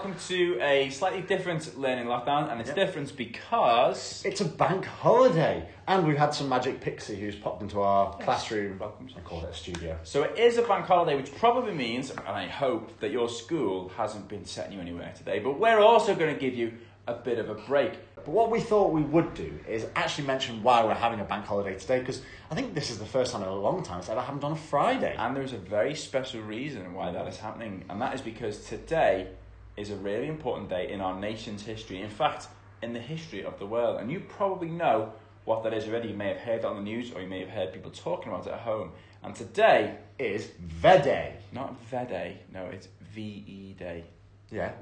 welcome to a slightly different Learning Lockdown, and it's different because... It's a bank holiday, and we've had some magic pixie who's popped into our classroom. I call it a studio. So it is a bank holiday, which probably means, and I hope, that your school hasn't been setting you anywhere today, but we're also going to give you a bit of a break. But what we thought we would do is actually mention why we're having a bank holiday today, because I think this is the first time in a long time it's ever happened on a Friday. And there's a very special reason why that is happening, and that is because today is a really important day in our nation's history. In fact, in the history of the world. And you probably know what that is already. You may have heard it on the news, or you may have heard people talking about it at home. And today is V-Day. Not V-Day, no, it's V-E Day. Yeah,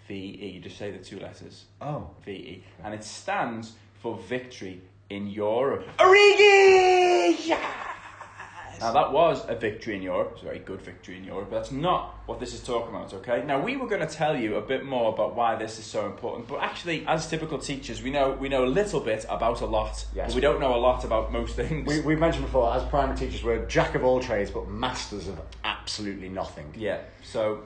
V-E, just say the two letters. Oh. V-E. And it stands for Victory in Europe. Origi! Yes! Now that was a victory in Europe. It was a very good victory in Europe, but that's not what this is talking about, okay? Now we were going to tell you a bit more about why this is so important, but actually, as typical teachers, we know a little bit about a lot, but we don't know a lot about most things. We mentioned before, as primary teachers, we're jack of all trades, but masters of absolutely nothing. Yeah, so...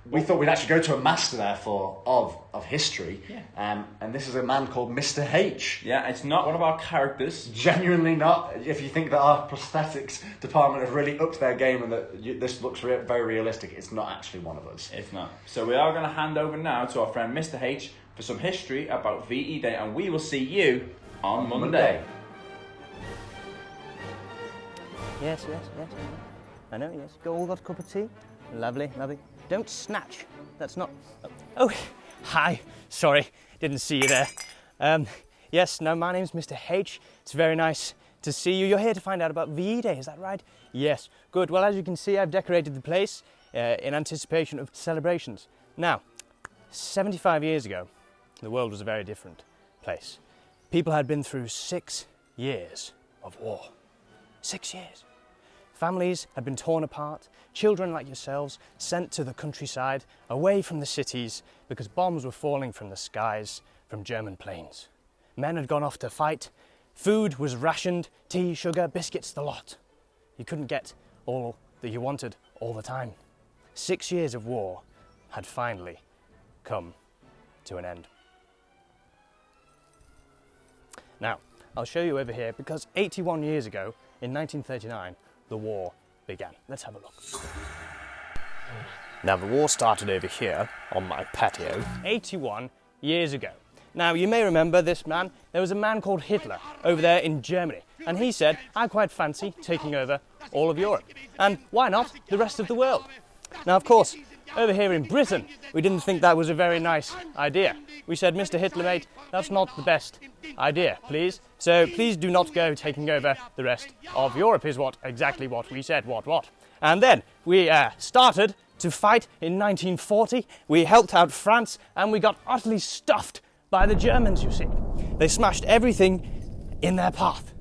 We thought we'd actually go to a master, therefore, of history. Yeah. And this is a man called Mr. H. Yeah, it's not one of our characters. Genuinely not. If you think that our prosthetics department have really upped their game and that this looks very realistic, it's not actually one of us. It's not. So we are going to hand over now to our friend Mr. H for some history about VE Day, and we will see you on Monday. Yes. I know, yes. Go all that cup of tea. Lovely. Don't snatch. That's not... Oh, hi. Sorry, didn't see you there. Yes, no, my name's Mr. H. It's very nice to see you. You're here to find out about VE Day, is that right? Yes, good. Well, as you can see, I've decorated the place in anticipation of celebrations. Now, 75 years ago, the world was a very different place. People had been through 6 years of war. 6 years. Families had been torn apart, children like yourselves sent to the countryside, away from the cities, because bombs were falling from the skies from German planes. Men had gone off to fight, food was rationed, tea, sugar, biscuits, the lot. You couldn't get all that you wanted all the time. 6 years of war had finally come to an end. Now, I'll show you over here, because 81 years ago, in 1939, the war began. Let's have a look. Now, the war started over here on my patio 81 years ago. Now, you may remember this man. There was a man called Hitler over there in Germany, and he said, I quite fancy taking over all of Europe. And why not the rest of the world? Now, of course, over here in Britain, we didn't think that was a very nice idea. We said, Mr. Hitler, mate, that's not the best idea, please. So please do not go taking over the rest of Europe, is exactly what we said, what. And then we started to fight in 1940. We helped out France, and we got utterly stuffed by the Germans, you see. They smashed everything in their path.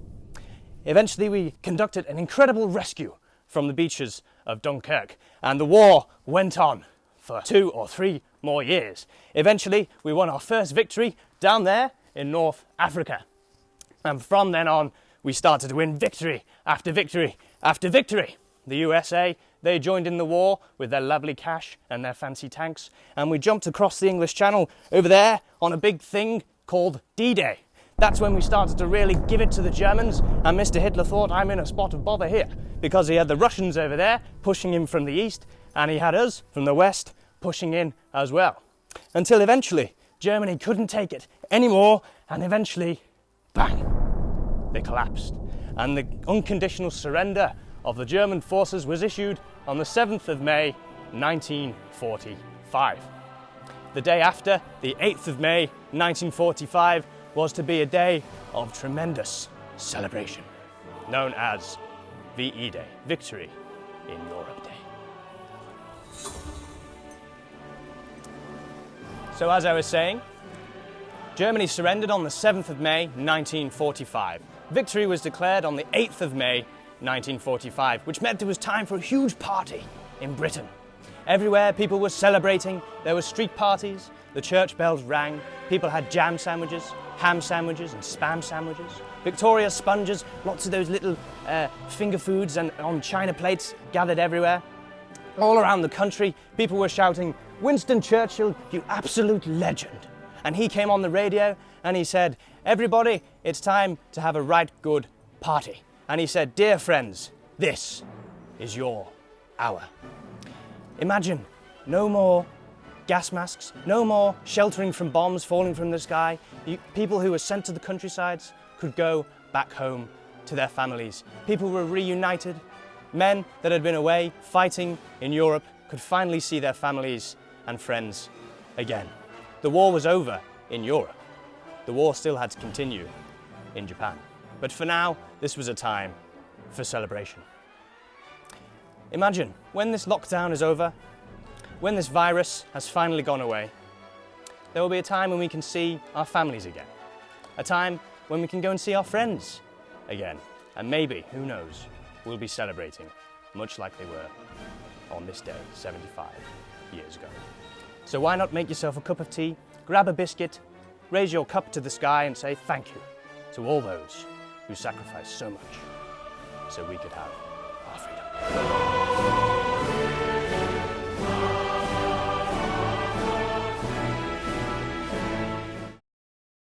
Eventually, we conducted an incredible rescue from the beaches of Dunkirk, and the war went on for 2 or 3 more years. Eventually, we won our first victory down there in North Africa. And from then on, we started to win victory after victory after victory. The USA, they joined in the war with their lovely cash and their fancy tanks, and we jumped across the English Channel over there on a big thing called D-Day. That's when we started to really give it to the Germans, and Mr. Hitler thought, I'm in a spot of bother here, because he had the Russians over there pushing him from the east, and he had us from the west pushing in as well. Until eventually, Germany couldn't take it anymore, and eventually, bang, they collapsed. And the unconditional surrender of the German forces was issued on the 7th of May, 1945. The day after, the 8th of May, 1945, was to be a day of tremendous celebration, known as VE Day, Victory in Europe Day. So as I was saying, Germany surrendered on the 7th of May, 1945. Victory was declared on the 8th of May, 1945, which meant there was time for a huge party in Britain. Everywhere people were celebrating, there were street parties, the church bells rang, people had jam sandwiches, ham sandwiches and spam sandwiches, Victoria sponges, lots of those little finger foods and on china plates gathered everywhere. All around the country, people were shouting, Winston Churchill, you absolute legend. And he came on the radio and he said, everybody, it's time to have a right good party. And he said, dear friends, this is your hour. Imagine no more gas masks, no more sheltering from bombs falling from the sky. People who were sent to the countrysides could go back home to their families. People were reunited. Men that had been away fighting in Europe could finally see their families and friends again. The war was over in Europe. The war still had to continue in Japan. But for now, this was a time for celebration. Imagine, when this lockdown is over, when this virus has finally gone away, there will be a time when we can see our families again. A time when we can go and see our friends again. And maybe, who knows, we'll be celebrating much like they were on this day 75 years ago. So why not make yourself a cup of tea, grab a biscuit, raise your cup to the sky and say thank you to all those who sacrificed so much so we could have our freedom.